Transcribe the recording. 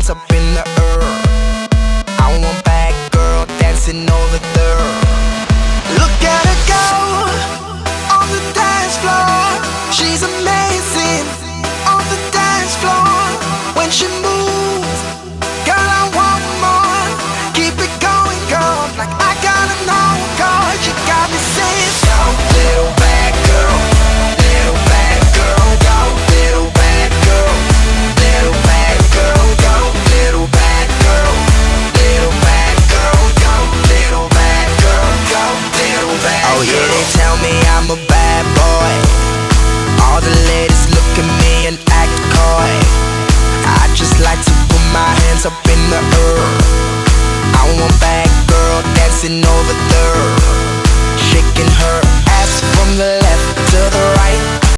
hands up in the air. I want bad girl dancing over there. Look at her go on the dance floor. She's amazing on the dance floor. When she moves, girl, I want more. Keep it going, girl, like I gotta know, girl. You got me saying, go, little bad girl, little bad girl, go, little bad girl, little bad girl, go, little bad girl, little bad girl, go, little bad girl, go, little bad girl. Oh yeah, they tell me I'm a bad boy. All the ladies look at me and act coy. I just like to put my hands up in the air. I want bad girl dancing over